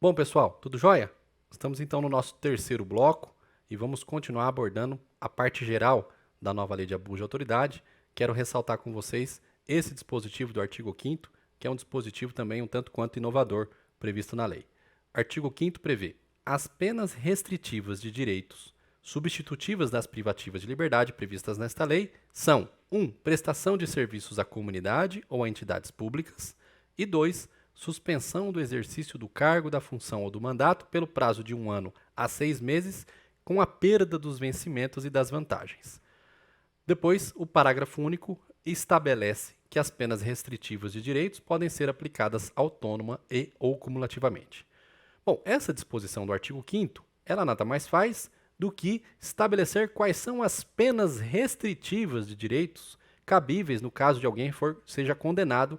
Bom, pessoal, tudo jóia? Estamos então no nosso terceiro bloco e vamos continuar abordando a parte geral da nova lei de abuso de autoridade. Quero ressaltar com vocês esse dispositivo do artigo 5º, que é um dispositivo também um tanto quanto inovador previsto na lei. Artigo 5º prevê: as penas restritivas de direitos substitutivas das privativas de liberdade previstas nesta lei são 1. Prestação de serviços à comunidade ou a entidades públicas e 2. Suspensão do exercício do cargo, da função ou do mandato pelo prazo de 1 ano a 6 meses, com a perda dos vencimentos e das vantagens. Depois, o parágrafo único estabelece que as penas restritivas de direitos podem ser aplicadas autônoma e ou cumulativamente. Bom, essa disposição do artigo 5º, ela nada mais faz do que estabelecer quais são as penas restritivas de direitos cabíveis no caso de alguém seja condenado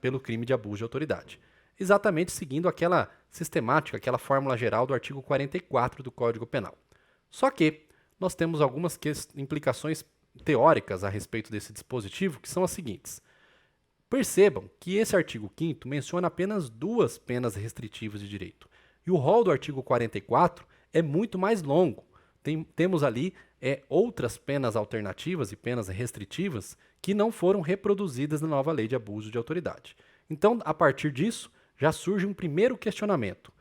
pelo crime de abuso de autoridade. Exatamente seguindo aquela sistemática, aquela fórmula geral do artigo 44 do Código Penal. Só que nós temos algumas implicações teóricas a respeito desse dispositivo, que são as seguintes. Percebam que esse artigo 5º menciona apenas 2 penas restritivas de direito. E o rol do artigo 44 é muito mais longo. Temos ali outras penas alternativas e penas restritivas que não foram reproduzidas na nova lei de abuso de autoridade. Então, a partir disso, já surge um primeiro questionamento.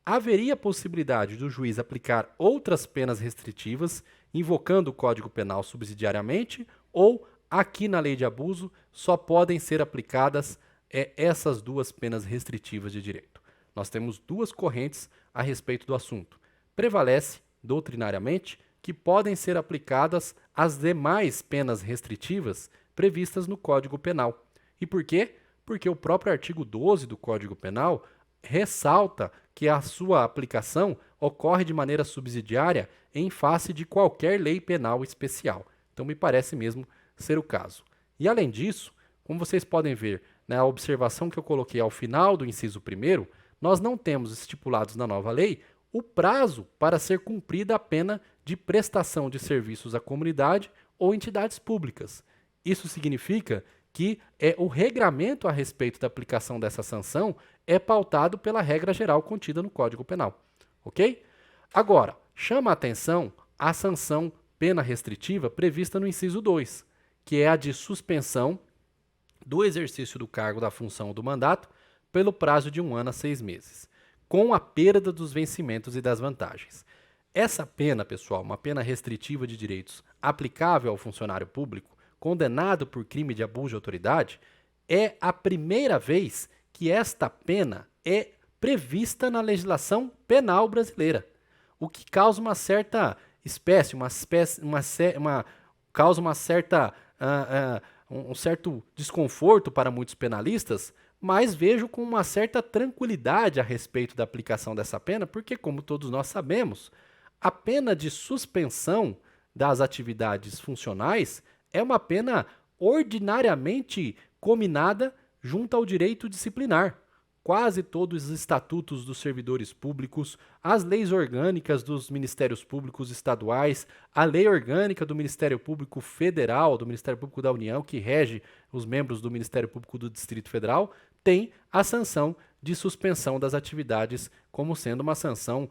Haveria possibilidade do juiz aplicar outras penas restritivas, invocando o Código Penal subsidiariamente, ou aqui na lei de abuso só podem ser aplicadas essas 2 penas restritivas de direito? Nós temos 2 correntes a respeito do assunto. Prevalece, doutrinariamente, que podem ser aplicadas as demais penas restritivas previstas no Código Penal. E por quê? Porque o próprio artigo 12 do Código Penal ressalta que a sua aplicação ocorre de maneira subsidiária em face de qualquer lei penal especial. Então, me parece mesmo ser o caso. E, além disso, como vocês podem ver na observação que eu coloquei ao final do inciso 1º, nós não temos estipulados na nova lei o prazo para ser cumprida a pena de prestação de serviços à comunidade ou entidades públicas. Isso significa que o regramento a respeito da aplicação dessa sanção é pautado pela regra geral contida no Código Penal. Ok? Agora, chama a atenção a sanção pena restritiva prevista no inciso 2, que é a de suspensão do exercício do cargo, da função ou do mandato pelo prazo de 1 ano a 6 meses, com a perda dos vencimentos e das vantagens. Essa pena, pessoal, uma pena restritiva de direitos aplicável ao funcionário público condenado por crime de abuso de autoridade, é a primeira vez que esta pena é prevista na legislação penal brasileira, o que causa uma certa causa uma certa um certo desconforto para muitos penalistas, mas vejo com uma certa tranquilidade a respeito da aplicação dessa pena, porque, como todos nós sabemos, a pena de suspensão das atividades funcionais é uma pena ordinariamente cominada junto ao direito disciplinar. Quase todos os estatutos dos servidores públicos, as leis orgânicas dos ministérios públicos estaduais, a lei orgânica do Ministério Público Federal, do Ministério Público da União, que rege os membros do Ministério Público do Distrito Federal, tem a sanção de suspensão das atividades como sendo uma sanção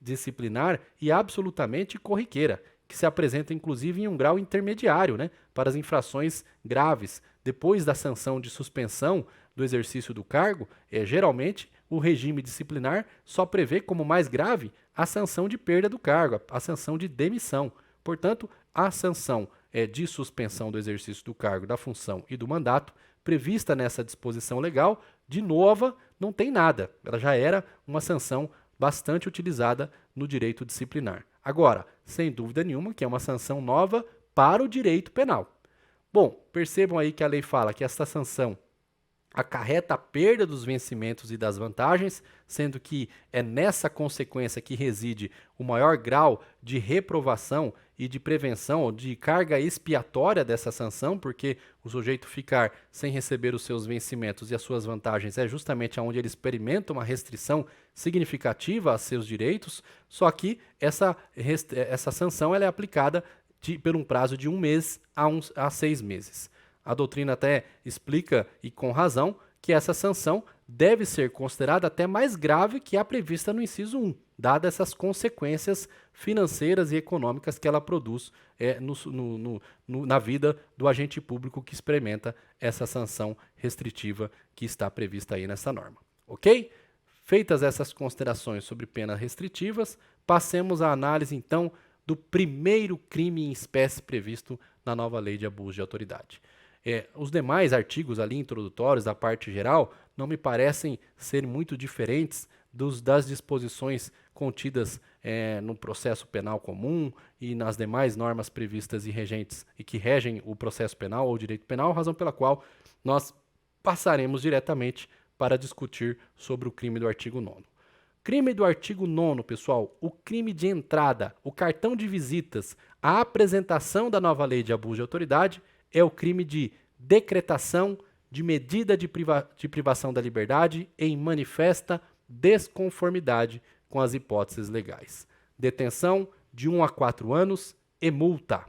disciplinar e absolutamente corriqueira, que se apresenta inclusive em um grau intermediário, né, para as infrações graves. Depois da sanção de suspensão do exercício do cargo, geralmente o regime disciplinar só prevê como mais grave a sanção de perda do cargo, a sanção de demissão. Portanto, a sanção de suspensão do exercício do cargo, da função e do mandato, prevista nessa disposição legal, de nova, não tem nada. Ela já era uma sanção bastante utilizada no direito disciplinar. Agora, sem dúvida nenhuma que é uma sanção nova para o direito penal. Bom, percebam aí que a lei fala que esta sanção acarreta a perda dos vencimentos e das vantagens, sendo que é nessa consequência que reside o maior grau de reprovação e de prevenção, de carga expiatória dessa sanção, porque o sujeito ficar sem receber os seus vencimentos e as suas vantagens é justamente onde ele experimenta uma restrição significativa a seus direitos, só que essa sanção ela é aplicada por um prazo de 1 mês a 6 meses. A doutrina até explica, e com razão, que essa sanção deve ser considerada até mais grave que a prevista no inciso 1, dadas essas consequências financeiras e econômicas que ela produz na vida do agente público que experimenta essa sanção restritiva que está prevista aí nessa norma. Ok? Feitas essas considerações sobre penas restritivas, passemos à análise, então, do primeiro crime em espécie previsto na nova lei de abuso de autoridade. Os demais artigos ali introdutórios da parte geral não me parecem ser muito diferentes das disposições contidas no processo penal comum e nas demais normas previstas e regentes e que regem o processo penal ou o direito penal, razão pela qual nós passaremos diretamente para discutir sobre o crime do artigo 9º. Crime do artigo 9º, pessoal, o crime de entrada, o cartão de visitas, a apresentação da nova lei de abuso de autoridade é o crime de decretação de medida de privação da liberdade em manifesta desconformidade com as hipóteses legais. Detenção de 1 a 4 anos e multa.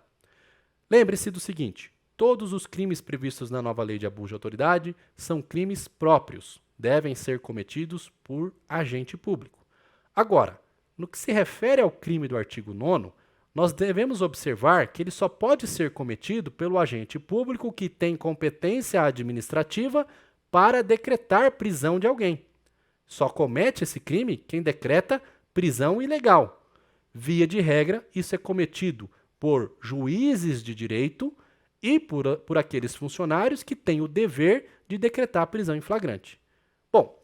Lembre-se do seguinte: todos os crimes previstos na nova lei de abuso de autoridade são crimes próprios, devem ser cometidos por agente público. Agora, no que se refere ao crime do artigo 9º, nós devemos observar que ele só pode ser cometido pelo agente público que tem competência administrativa para decretar prisão de alguém. Só comete esse crime quem decreta prisão ilegal. Via de regra, isso é cometido por juízes de direito e por aqueles funcionários que têm o dever de decretar prisão em flagrante. Bom,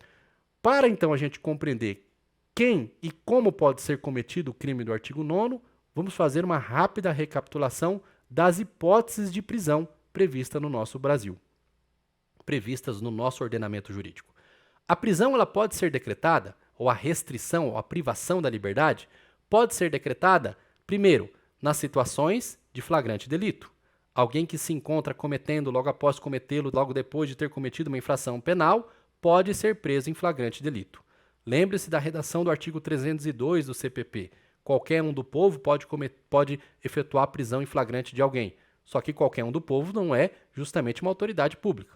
para então a gente compreender quem e como pode ser cometido o crime do artigo 9º, vamos fazer uma rápida recapitulação das hipóteses de prisão previstas no nosso Brasil, previstas no nosso ordenamento jurídico. A prisão ela pode ser decretada, ou a restrição, ou a privação da liberdade, pode ser decretada, primeiro, nas situações de flagrante delito. Alguém que se encontra cometendo, logo após cometê-lo, logo depois de ter cometido uma infração penal, pode ser preso em flagrante delito. Lembre-se da redação do artigo 302 do CPP. Qualquer um do povo pode efetuar prisão em flagrante de alguém. Só que qualquer um do povo não é justamente uma autoridade pública.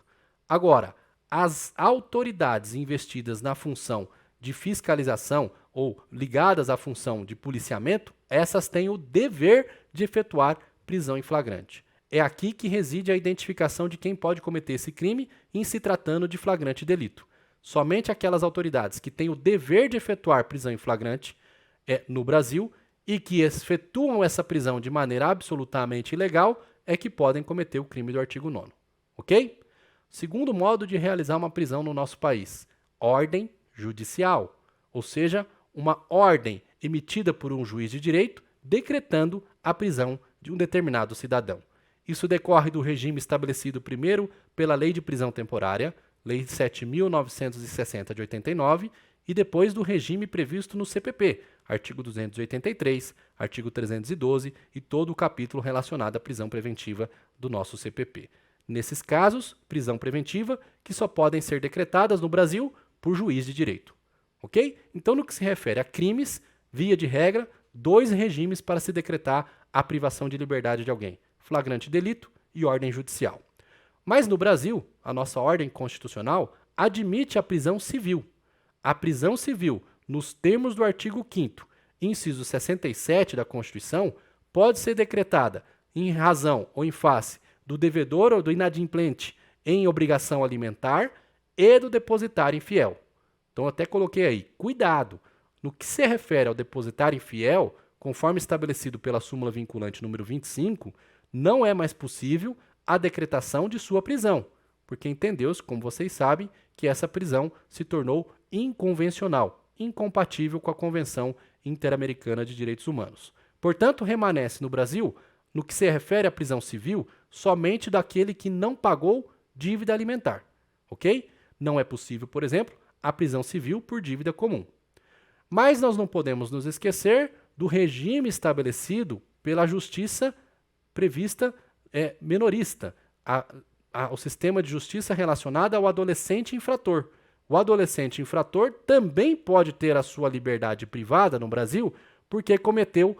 Agora, as autoridades investidas na função de fiscalização ou ligadas à função de policiamento, essas têm o dever de efetuar prisão em flagrante. É aqui que reside a identificação de quem pode cometer esse crime em se tratando de flagrante delito. Somente aquelas autoridades que têm o dever de efetuar prisão em flagrante no Brasil e que efetuam essa prisão de maneira absolutamente ilegal é que podem cometer o crime do artigo 9º. Ok? Segundo modo de realizar uma prisão no nosso país, ordem judicial, ou seja, uma ordem emitida por um juiz de direito decretando a prisão de um determinado cidadão. Isso decorre do regime estabelecido primeiro pela Lei de Prisão Temporária, Lei 7.960 de 89, e depois do regime previsto no CPP, artigo 283, artigo 312 e todo o capítulo relacionado à prisão preventiva do nosso CPP. Nesses casos, prisão preventiva que só podem ser decretadas no Brasil por juiz de direito. Ok? Então, no que se refere a crimes, via de regra, 2 regimes para se decretar a privação de liberdade de alguém: flagrante delito e ordem judicial. Mas no Brasil, a nossa ordem constitucional admite a prisão civil. A prisão civil, nos termos do artigo 5º, inciso 67 da Constituição, pode ser decretada em razão ou em face do devedor ou do inadimplente em obrigação alimentar e do depositário infiel. Então, eu até coloquei aí, cuidado, no que se refere ao depositário infiel, conforme estabelecido pela súmula vinculante número 25, não é mais possível a decretação de sua prisão, porque entendeu-se, como vocês sabem, que essa prisão se tornou inconvencional, incompatível com a Convenção Interamericana de Direitos Humanos. Portanto, remanesce no Brasil, no que se refere à prisão civil, somente daquele que não pagou dívida alimentar, ok? Não é possível, por exemplo, a prisão civil por dívida comum. Mas nós não podemos nos esquecer do regime estabelecido pela justiça prevista menorista, o sistema de justiça relacionado ao adolescente infrator. O adolescente infrator também pode ter a sua liberdade privada no Brasil porque cometeu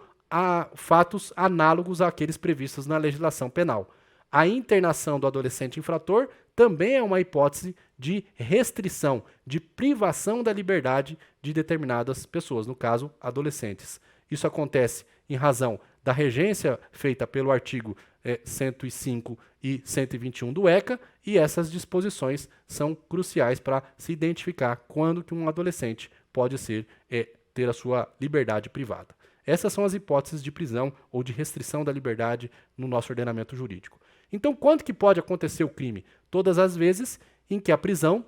fatos análogos àqueles previstos na legislação penal. A internação do adolescente infrator também é uma hipótese de restrição, de privação da liberdade de determinadas pessoas, no caso, adolescentes. Isso acontece em razão da regência feita pelo artigo 105 e 121 do ECA, e essas disposições são cruciais para se identificar quando que um adolescente pode ter a sua liberdade privada. Essas são as hipóteses de prisão ou de restrição da liberdade no nosso ordenamento jurídico. Então, quando que pode acontecer o crime? Todas as vezes em que a prisão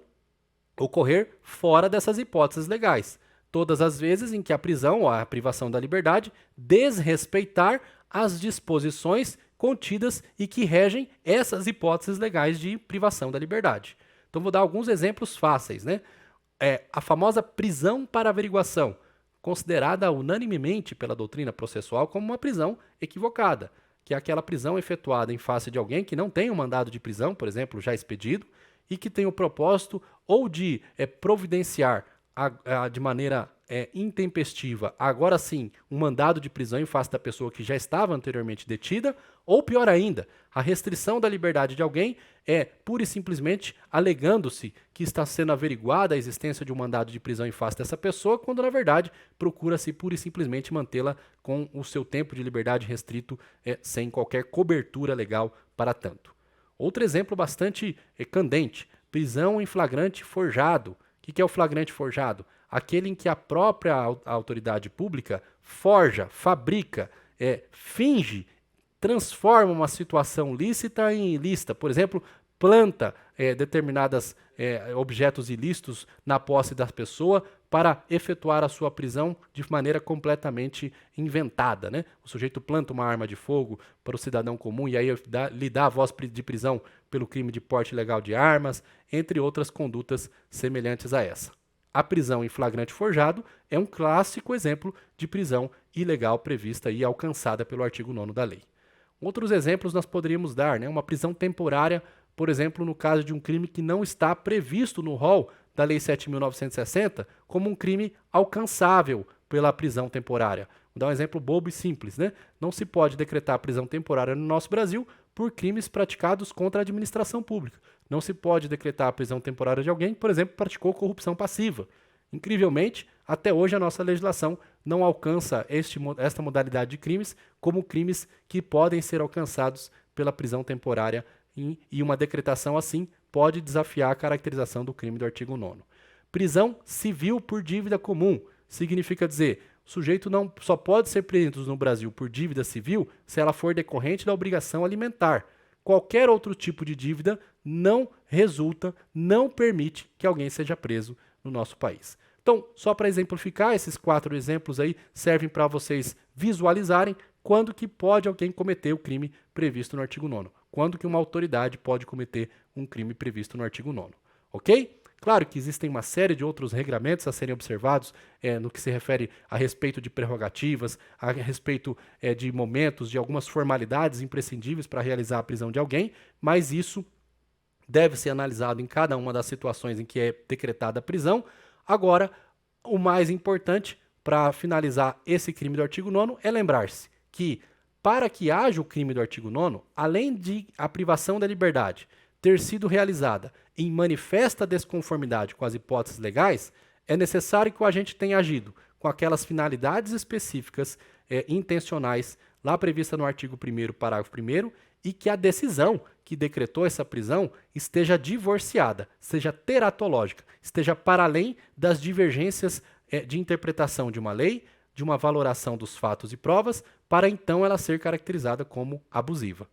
ocorrer fora dessas hipóteses legais. Todas as vezes em que a prisão ou a privação da liberdade desrespeitar as disposições contidas e que regem essas hipóteses legais de privação da liberdade. Então, vou dar alguns exemplos fáceis, né? A famosa prisão para averiguação, considerada unanimemente pela doutrina processual como uma prisão equivocada, que é aquela prisão efetuada em face de alguém que não tem um mandado de prisão, por exemplo, já expedido, e que tem o propósito ou de providenciar de maneira intempestiva, agora sim, um mandado de prisão em face da pessoa que já estava anteriormente detida, ou pior ainda, a restrição da liberdade de alguém pura e simplesmente alegando-se que está sendo averiguada a existência de um mandado de prisão em face dessa pessoa, quando na verdade procura-se pura e simplesmente mantê-la com o seu tempo de liberdade restrito sem qualquer cobertura legal para tanto. Outro exemplo bastante candente, prisão em flagrante forjado. O que é o flagrante forjado? Aquele em que a própria autoridade pública forja, fabrica, finge, transforma uma situação lícita em ilícita. Por exemplo, planta determinados objetos ilícitos na posse da pessoa para efetuar a sua prisão de maneira completamente inventada, né? O sujeito planta uma arma de fogo para o cidadão comum e aí lhe dá a voz de prisão pelo crime de porte ilegal de armas, entre outras condutas semelhantes a essa. A prisão em flagrante forjado é um clássico exemplo de prisão ilegal prevista e alcançada pelo artigo 9º da lei. Outros exemplos nós poderíamos dar, né? Uma prisão temporária, por exemplo, no caso de um crime que não está previsto no rol da Lei 7.960 como um crime alcançável pela prisão temporária. Vou dar um exemplo bobo e simples, né? Não se pode decretar prisão temporária no nosso Brasil por crimes praticados contra a administração pública. Não se pode decretar a prisão temporária de alguém que, por exemplo, praticou corrupção passiva. Incrivelmente, até hoje a nossa legislação não alcança esta modalidade de crimes como crimes que podem ser alcançados pela prisão temporária e uma decretação assim pode desafiar a caracterização do crime do artigo 9º. Prisão civil por dívida comum significa dizer, o sujeito não só pode ser preso no Brasil por dívida civil se ela for decorrente da obrigação alimentar. Qualquer outro tipo de dívida não permite que alguém seja preso no nosso país. Então, só para exemplificar, esses 4 exemplos aí servem para vocês visualizarem quando que pode alguém cometer o crime previsto no artigo 9º. Quando que uma autoridade pode cometer um crime previsto no artigo 9º. Ok? Claro que existem uma série de outros regramentos a serem observados no que se refere a respeito de prerrogativas, a respeito de momentos, de algumas formalidades imprescindíveis para realizar a prisão de alguém, mas isso deve ser analisado em cada uma das situações em que é decretada a prisão. Agora, o mais importante para finalizar esse crime do artigo 9º é lembrar-se que, para que haja o crime do artigo 9º, além de a privação da liberdade ter sido realizada em manifesta desconformidade com as hipóteses legais, é necessário que o agente tenha agido com aquelas finalidades específicas intencionais lá prevista no artigo 1º, parágrafo 1º, e que a decisão que decretou essa prisão esteja divorciada, seja teratológica, esteja para além das divergências de interpretação de uma lei, de uma valoração dos fatos e provas, para então ela ser caracterizada como abusiva.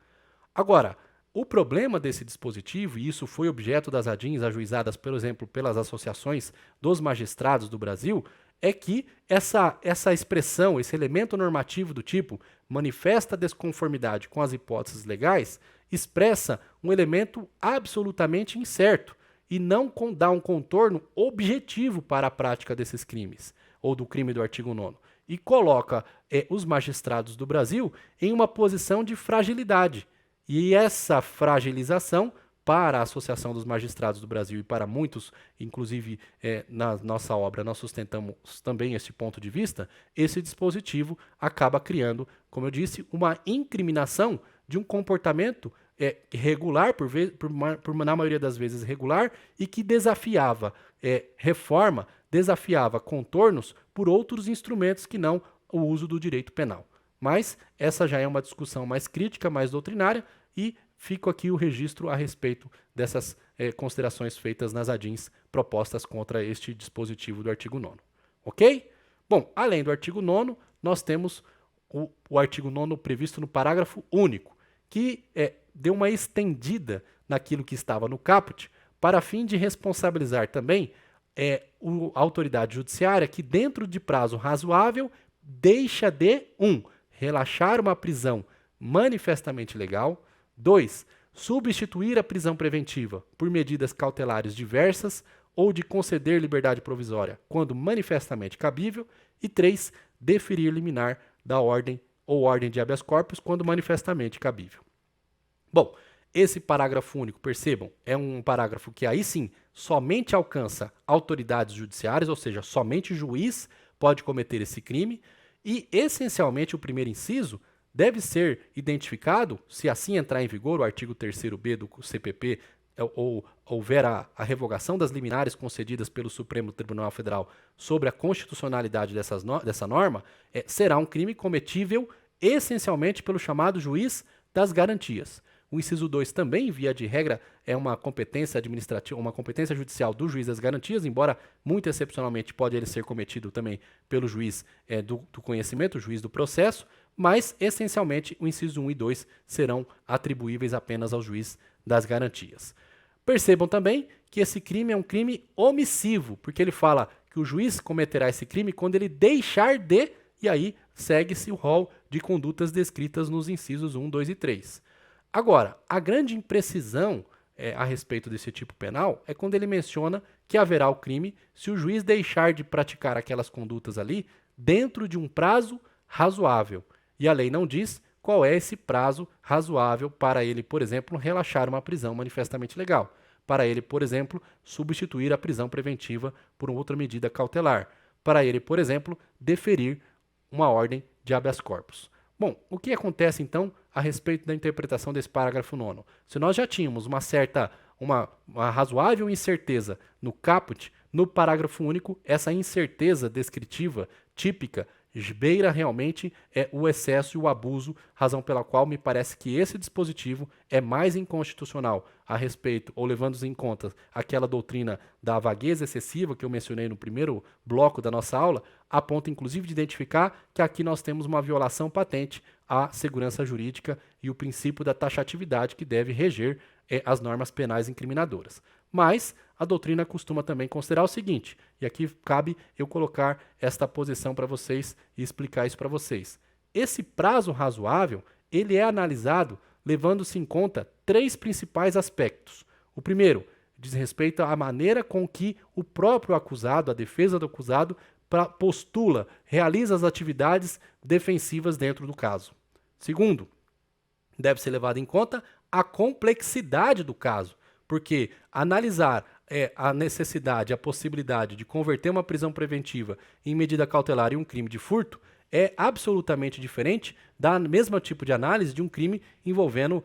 Agora, o problema desse dispositivo, e isso foi objeto das ADINs ajuizadas, por exemplo, pelas associações dos magistrados do Brasil, é que essa expressão, esse elemento normativo do tipo manifesta desconformidade com as hipóteses legais, expressa um elemento absolutamente incerto e não dá um contorno objetivo para a prática desses crimes, ou do crime do artigo 9º, e coloca os magistrados do Brasil em uma posição de fragilidade. E essa fragilização, para a Associação dos Magistrados do Brasil e para muitos, inclusive na nossa obra, nós sustentamos também esse ponto de vista, esse dispositivo acaba criando, como eu disse, uma incriminação de um comportamento regular, na maioria das vezes regular, e que desafiava reforma, desafiava contornos por outros instrumentos que não o uso do direito penal. Mas essa já é uma discussão mais crítica, mais doutrinária, e fico aqui o registro a respeito dessas considerações feitas nas ADINs propostas contra este dispositivo do artigo 9º. Ok? Bom, além do artigo 9º, nós temos o artigo 9º previsto no parágrafo único, que deu uma estendida naquilo que estava no caput, para fim de responsabilizar também a autoridade judiciária que, dentro de prazo razoável, deixa de 1. Relaxar uma prisão manifestamente legal, 2. Substituir a prisão preventiva por medidas cautelares diversas ou de conceder liberdade provisória quando manifestamente cabível, e 3. Deferir liminar da ordem ou ordem de habeas corpus quando manifestamente cabível. Bom, esse parágrafo único, percebam, é um parágrafo que aí sim somente alcança autoridades judiciárias, ou seja, somente juiz pode cometer esse crime, e essencialmente o primeiro inciso deve ser identificado, se assim entrar em vigor o artigo 3º-B do CPP, ou houver a revogação das liminares concedidas pelo Supremo Tribunal Federal sobre a constitucionalidade dessa norma, será um crime cometível essencialmente pelo chamado juiz das garantias. O inciso 2 também, via de regra, é uma competência administrativa, uma competência judicial do juiz das garantias, embora muito excepcionalmente pode ele ser cometido também pelo juiz do conhecimento, o juiz do processo, mas essencialmente o inciso 1 e 2 serão atribuíveis apenas ao juiz das garantias. Percebam também que esse crime é um crime omissivo, porque ele fala que o juiz cometerá esse crime quando ele deixar de, e aí segue-se o rol de condutas descritas nos incisos 1, 2 e 3. Agora, a grande imprecisão a respeito desse tipo penal é quando ele menciona que haverá o crime se o juiz deixar de praticar aquelas condutas ali dentro de um prazo razoável. E a lei não diz qual é esse prazo razoável para ele, por exemplo, relaxar uma prisão manifestamente legal, para ele, por exemplo, substituir a prisão preventiva por outra medida cautelar, para ele, por exemplo, deferir uma ordem de habeas corpus. Bom, o que acontece então a respeito da interpretação desse parágrafo 9º? Se nós já tínhamos uma razoável incerteza no caput, no parágrafo único, essa incerteza descritiva típica beira realmente o excesso e o abuso, razão pela qual me parece que esse dispositivo é mais inconstitucional a respeito, ou levando em conta aquela doutrina da vagueza excessiva que eu mencionei no primeiro bloco da nossa aula, a ponto inclusive de identificar que aqui nós temos uma violação patente à segurança jurídica e o princípio da taxatividade que deve reger as normas penais incriminadoras. Mas a doutrina costuma também considerar o seguinte, e aqui cabe eu colocar esta posição para vocês e explicar isso para vocês. Esse prazo razoável, ele é analisado levando-se em conta 3 principais aspectos. O primeiro diz respeito à maneira com que o próprio acusado, a defesa do acusado, postula, realiza as atividades defensivas dentro do caso. Segundo, deve ser levado em conta a complexidade do caso, porque analisar a necessidade, a possibilidade de converter uma prisão preventiva em medida cautelar e um crime de furto é absolutamente diferente da mesma tipo de análise de um crime envolvendo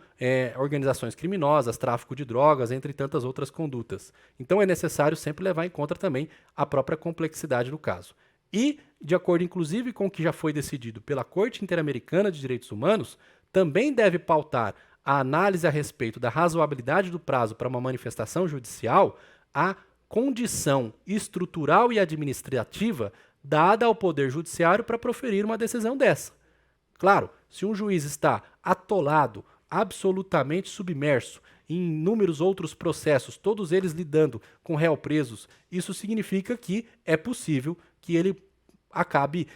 organizações criminosas, tráfico de drogas, entre tantas outras condutas. Então é necessário sempre levar em conta também a própria complexidade do caso. E, de acordo inclusive com o que já foi decidido pela Corte Interamericana de Direitos Humanos, também deve pautar a análise a respeito da razoabilidade do prazo para uma manifestação judicial a condição estrutural e administrativa dada ao Poder Judiciário para proferir uma decisão dessa. Claro, se um juiz está atolado, absolutamente submerso em inúmeros outros processos, todos eles lidando com réus presos, isso significa que é possível que ele acabe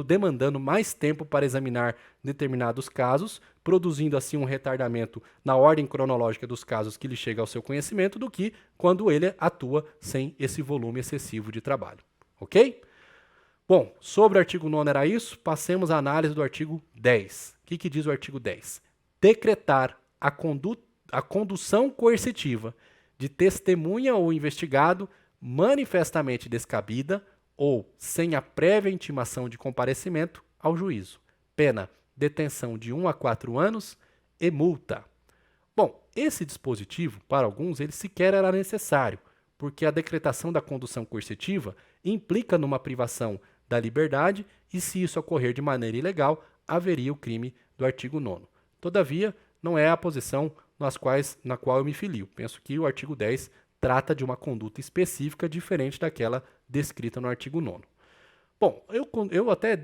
demandando mais tempo para examinar determinados casos, produzindo assim um retardamento na ordem cronológica dos casos que lhe chega ao seu conhecimento, do que quando ele atua sem esse volume excessivo de trabalho. Ok? Bom, sobre o artigo 9º era isso, passemos à análise do artigo 10. O que diz o artigo 10? Decretar a condução coercitiva de testemunha ou investigado manifestamente descabida ou sem a prévia intimação de comparecimento ao juízo. Pena, detenção de 1 a 4 anos e multa. esse dispositivo, para alguns, ele sequer era necessário, porque a decretação da condução coercitiva implica numa privação da liberdade e, se isso ocorrer de maneira ilegal, haveria o crime do artigo 9º. Todavia, não é a posição na qual eu me filio. Penso que o artigo 10 trata de uma conduta específica diferente daquela descrita no artigo 9º. Bom, eu até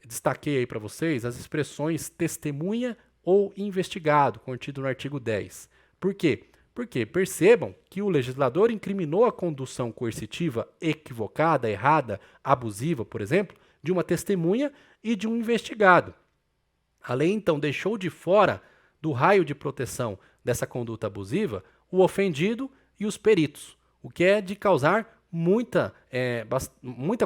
destaquei aí para vocês as expressões testemunha ou investigado, contido no artigo 10. Por quê? Porque percebam que o legislador incriminou a condução coercitiva equivocada, errada, abusiva, por exemplo, de uma testemunha e de um investigado. A lei, então, deixou de fora do raio de proteção dessa conduta abusiva o ofendido e os peritos, o que é de causar muita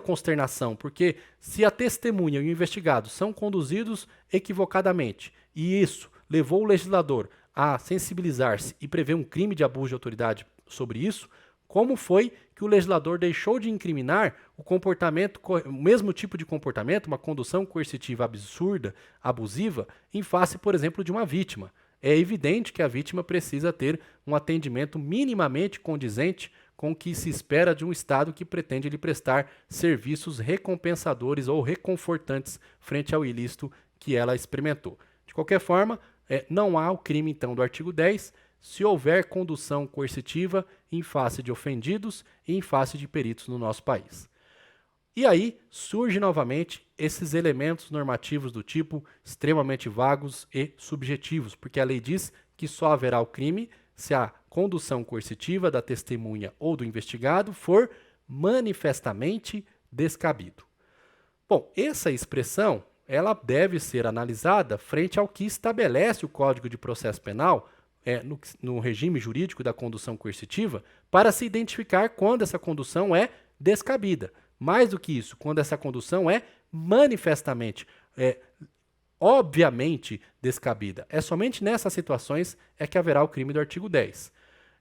consternação, porque se a testemunha e o investigado são conduzidos equivocadamente e isso levou o legislador a sensibilizar-se e prever um crime de abuso de autoridade sobre isso, como foi que o legislador deixou de incriminar o mesmo tipo de comportamento, uma condução coercitiva absurda, abusiva, em face, por exemplo, de uma vítima? É evidente que a vítima precisa ter um atendimento minimamente condizente com o que se espera de um Estado que pretende lhe prestar serviços recompensadores ou reconfortantes frente ao ilícito que ela experimentou. De qualquer forma, não há o crime, então, do artigo 10, se houver condução coercitiva em face de ofendidos e em face de peritos no nosso país. E aí surgem novamente esses elementos normativos do tipo extremamente vagos e subjetivos, porque a lei diz que só haverá o crime se a condução coercitiva da testemunha ou do investigado for manifestamente descabido. Bom, essa expressão ela deve ser analisada frente ao que estabelece o Código de Processo Penal no regime jurídico da condução coercitiva para se identificar quando essa condução é descabida. Mais do que isso, quando essa condução é manifestamente, obviamente descabida. É somente nessas situações que haverá o crime do artigo 10.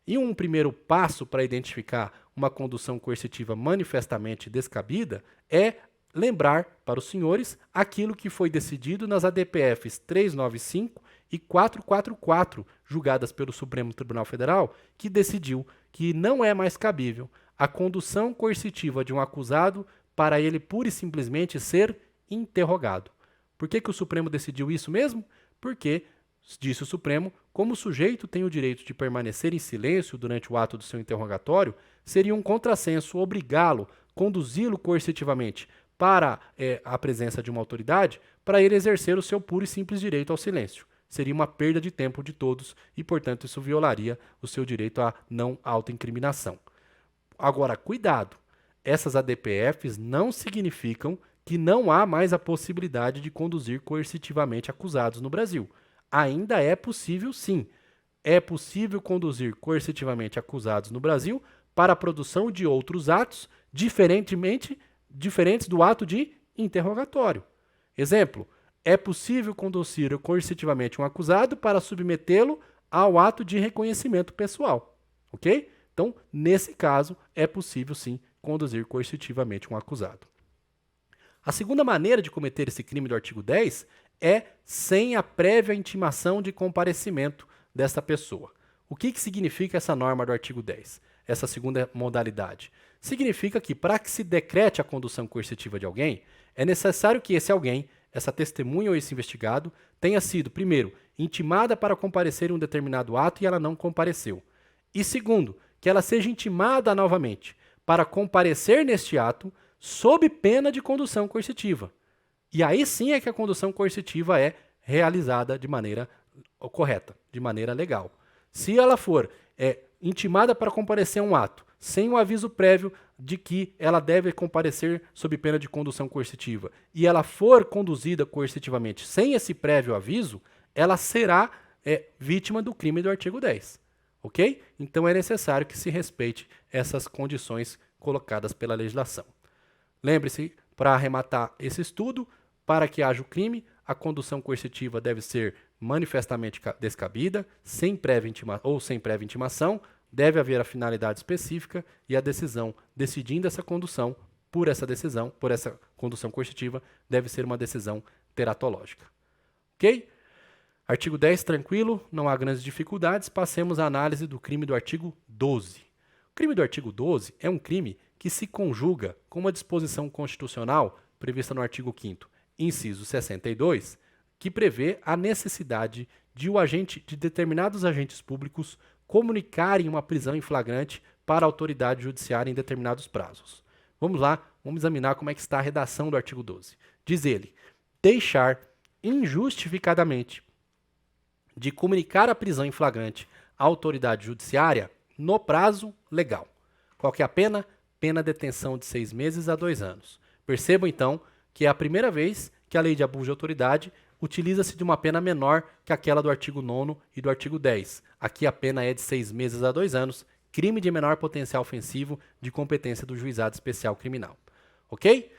E um primeiro passo para identificar uma condução coercitiva manifestamente descabida é lembrar para os senhores aquilo que foi decidido nas ADPFs 395 e 444, julgadas pelo Supremo Tribunal Federal, que decidiu que não é mais cabível a condução coercitiva de um acusado para ele pura e simplesmente ser interrogado. Por que o Supremo decidiu isso mesmo? Porque, disse o Supremo, como o sujeito tem o direito de permanecer em silêncio durante o ato do seu interrogatório, seria um contrassenso obrigá-lo, conduzi-lo coercitivamente para a presença de uma autoridade, para ele exercer o seu puro e simples direito ao silêncio. Seria uma perda de tempo de todos e, portanto, isso violaria o seu direito à não autoincriminação. Agora, cuidado, essas ADPFs não significam que não há mais a possibilidade de conduzir coercitivamente acusados no Brasil. Ainda é possível, sim. É possível conduzir coercitivamente acusados no Brasil para a produção de outros atos diferentes do ato de interrogatório. Exemplo, é possível conduzir coercitivamente um acusado para submetê-lo ao ato de reconhecimento pessoal, ok? Então, nesse caso, é possível sim conduzir coercitivamente um acusado. A segunda maneira de cometer esse crime do artigo 10 é sem a prévia intimação de comparecimento dessa pessoa. O que significa essa norma do artigo 10? Essa segunda modalidade? Significa que, para que se decrete a condução coercitiva de alguém, é necessário que esse alguém, essa testemunha ou esse investigado, tenha sido, primeiro, intimada para comparecer em um determinado ato e ela não compareceu. E segundo, que ela seja intimada novamente para comparecer neste ato sob pena de condução coercitiva. E aí sim é que a condução coercitiva é realizada de maneira correta, de maneira legal. Se ela for intimada para comparecer a um ato, sem o aviso prévio de que ela deve comparecer sob pena de condução coercitiva, e ela for conduzida coercitivamente sem esse prévio aviso, ela será vítima do crime do artigo 10. Ok? Então é necessário que se respeite essas condições colocadas pela legislação. Lembre-se, para arrematar esse estudo, para que haja o crime, a condução coercitiva deve ser manifestamente descabida, sem prévia intimação, deve haver a finalidade específica e a decisão decidindo essa condução, por essa condução coercitiva, deve ser uma decisão teratológica. Ok? Artigo 10, tranquilo, não há grandes dificuldades. Passemos à análise do crime do artigo 12. O crime do artigo 12 é um crime que se conjuga com uma disposição constitucional prevista no artigo 5º, inciso 62, que prevê a necessidade de determinados agentes públicos comunicarem uma prisão em flagrante para a autoridade judiciária em determinados prazos. Vamos lá, vamos examinar como é que está a redação do artigo 12. Diz ele: deixar injustificadamente de comunicar a prisão em flagrante à autoridade judiciária no prazo legal. Qual que é a pena? Pena detenção de 6 meses a 2 anos. Percebam, então, que é a primeira vez que a lei de abuso de autoridade utiliza-se de uma pena menor que aquela do artigo 9º e do artigo 10. Aqui a pena é de 6 meses a 2 anos, crime de menor potencial ofensivo de competência do Juizado Especial Criminal. Ok?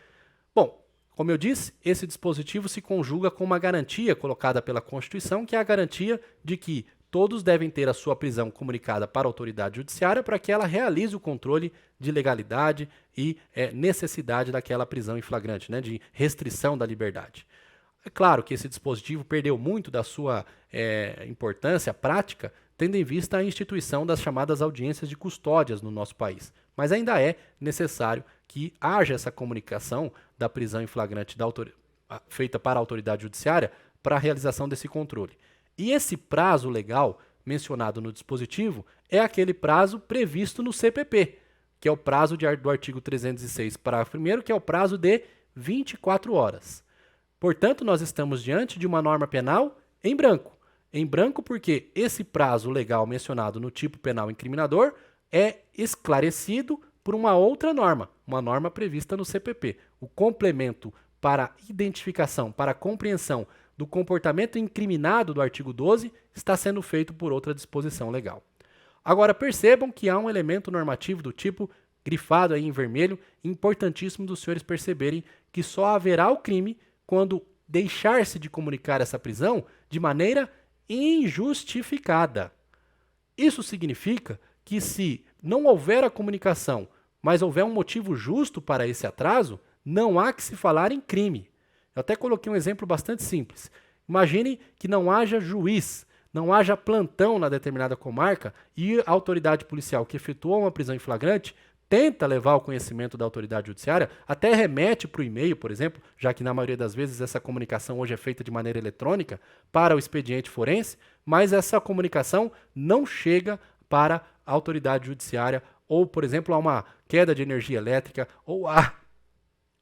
Bom, como eu disse, esse dispositivo se conjuga com uma garantia colocada pela Constituição, que é a garantia de que todos devem ter a sua prisão comunicada para a autoridade judiciária para que ela realize o controle de legalidade e necessidade daquela prisão em flagrante, né, de restrição da liberdade. É claro que esse dispositivo perdeu muito da sua importância prática, tendo em vista a instituição das chamadas audiências de custódias no nosso país. Mas ainda é necessário que haja essa comunicação da prisão em flagrante feita para a autoridade judiciária para a realização desse controle. E esse prazo legal mencionado no dispositivo é aquele prazo previsto no CPP, que é o prazo do artigo 306, parágrafo 1º, que é o prazo de 24 horas. Portanto, nós estamos diante de uma norma penal em branco. Em branco porque esse prazo legal mencionado no tipo penal incriminador é esclarecido por uma outra norma, uma norma prevista no CPP. O complemento para identificação, para compreensão do comportamento incriminado do artigo 12 está sendo feito por outra disposição legal. Agora percebam que há um elemento normativo do tipo grifado aí em vermelho, importantíssimo dos senhores perceberem que só haverá o crime quando deixar-se de comunicar essa prisão de maneira injustificada. Isso significa que se não houver a comunicação, mas houver um motivo justo para esse atraso, não há que se falar em crime. Eu até coloquei um exemplo bastante simples. Imagine que não haja juiz, não haja plantão na determinada comarca e a autoridade policial que efetuou uma prisão em flagrante tenta levar ao conhecimento da autoridade judiciária, até remete para o e-mail, por exemplo, já que na maioria das vezes essa comunicação hoje é feita de maneira eletrônica, para o expediente forense, mas essa comunicação não chega para a autoridade judiciária, ou, por exemplo, há uma queda de energia elétrica, ou há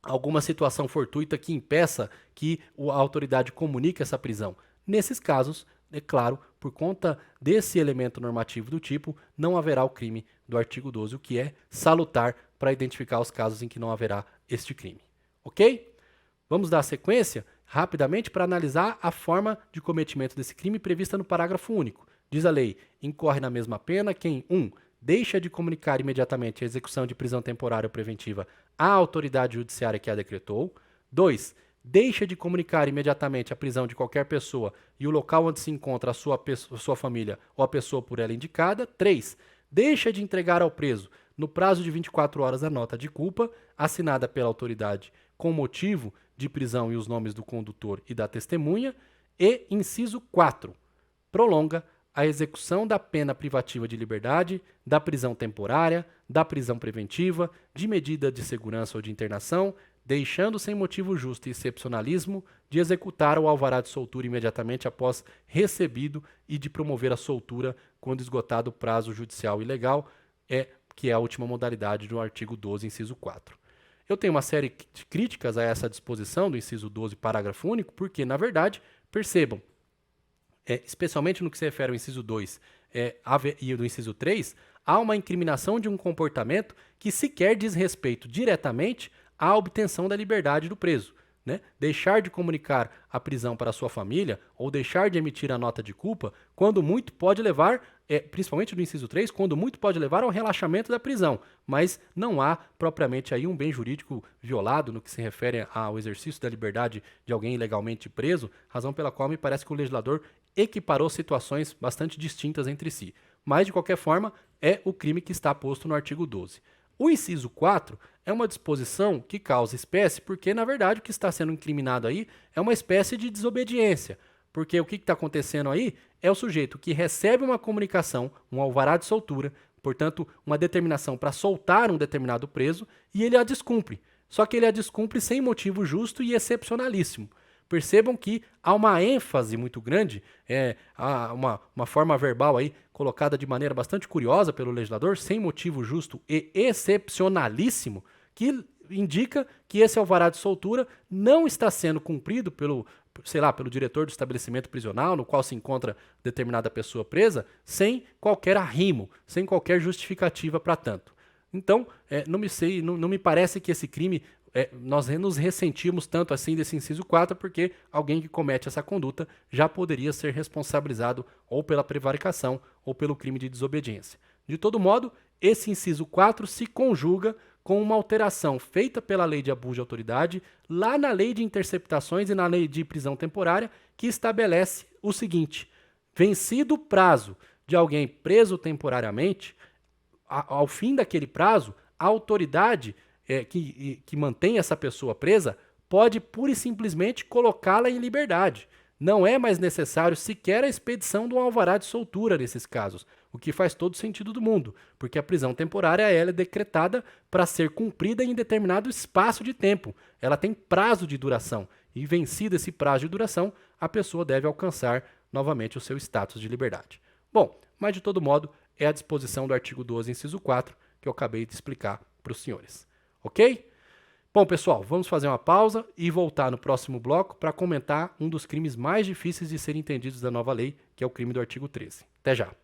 alguma situação fortuita que impeça que a autoridade comunique essa prisão. Nesses casos, é claro, por conta desse elemento normativo do tipo, não haverá o crime do artigo 12, o que é salutar para identificar os casos em que não haverá este crime. Ok? Vamos dar sequência rapidamente para analisar a forma de cometimento desse crime prevista no parágrafo único. Diz a lei: incorre na mesma pena quem 1. Deixa de comunicar imediatamente a execução de prisão temporária ou preventiva à autoridade judiciária que a decretou. 2. Deixa de comunicar imediatamente a prisão de qualquer pessoa e o local onde se encontra a sua família ou a pessoa por ela indicada. 3. Deixa de entregar ao preso, no prazo de 24 horas, a nota de culpa, assinada pela autoridade com motivo de prisão e os nomes do condutor e da testemunha. E, inciso 4, prolonga a execução da pena privativa de liberdade, da prisão temporária, da prisão preventiva, de medida de segurança ou de internação, deixando sem motivo justo e excepcionalismo de executar o alvará de soltura imediatamente após recebido e de promover a soltura quando esgotado o prazo judicial e legal, que é a última modalidade do artigo 12, inciso 4. Eu tenho uma série de críticas a essa disposição do inciso 12, parágrafo único, porque, na verdade, percebam, especialmente no que se refere ao inciso 2 e do inciso 3, há uma incriminação de um comportamento que sequer diz respeito diretamente à obtenção da liberdade do preso. Né? Deixar de comunicar a prisão para a sua família ou deixar de emitir a nota de culpa, quando muito pode levar, principalmente do inciso 3, quando muito pode levar ao relaxamento da prisão, mas não há propriamente aí um bem jurídico violado no que se refere ao exercício da liberdade de alguém ilegalmente preso, razão pela qual me parece que o legislador equiparou situações bastante distintas entre si. Mas, de qualquer forma, é o crime que está posto no artigo 12. O inciso 4 é uma disposição que causa espécie porque, na verdade, o que está sendo incriminado aí é uma espécie de desobediência. Porque o que está acontecendo aí é o sujeito que recebe uma comunicação, um alvará de soltura, portanto, uma determinação para soltar um determinado preso, e ele a descumpre. Só que ele a descumpre sem motivo justo e excepcionalíssimo. Percebam que há uma ênfase muito grande, há uma forma verbal aí colocada de maneira bastante curiosa pelo legislador, sem motivo justo e excepcionalíssimo, que indica que esse alvará de soltura não está sendo cumprido pelo diretor do estabelecimento prisional no qual se encontra determinada pessoa presa, sem qualquer arrimo, sem qualquer justificativa para tanto. Então, não me parece que esse crime, nós nos ressentimos tanto assim desse inciso 4, porque alguém que comete essa conduta já poderia ser responsabilizado ou pela prevaricação ou pelo crime de desobediência. De todo modo, esse inciso 4 se conjuga com uma alteração feita pela lei de abuso de autoridade, lá na lei de interceptações e na lei de prisão temporária, que estabelece o seguinte: vencido o prazo de alguém preso temporariamente, ao fim daquele prazo, a autoridade que mantém essa pessoa presa pode pura e simplesmente colocá-la em liberdade. Não é mais necessário sequer a expedição de um alvará de soltura nesses casos, o que faz todo sentido do mundo, porque a prisão temporária ela é decretada para ser cumprida em determinado espaço de tempo. Ela tem prazo de duração e, vencido esse prazo de duração, a pessoa deve alcançar novamente o seu status de liberdade. Bom, mas de todo modo, é a disposição do artigo 12, inciso 4, que eu acabei de explicar para os senhores. Ok? Bom, pessoal, vamos fazer uma pausa e voltar no próximo bloco para comentar um dos crimes mais difíceis de serem entendidos da nova lei, que é o crime do artigo 13. Até já!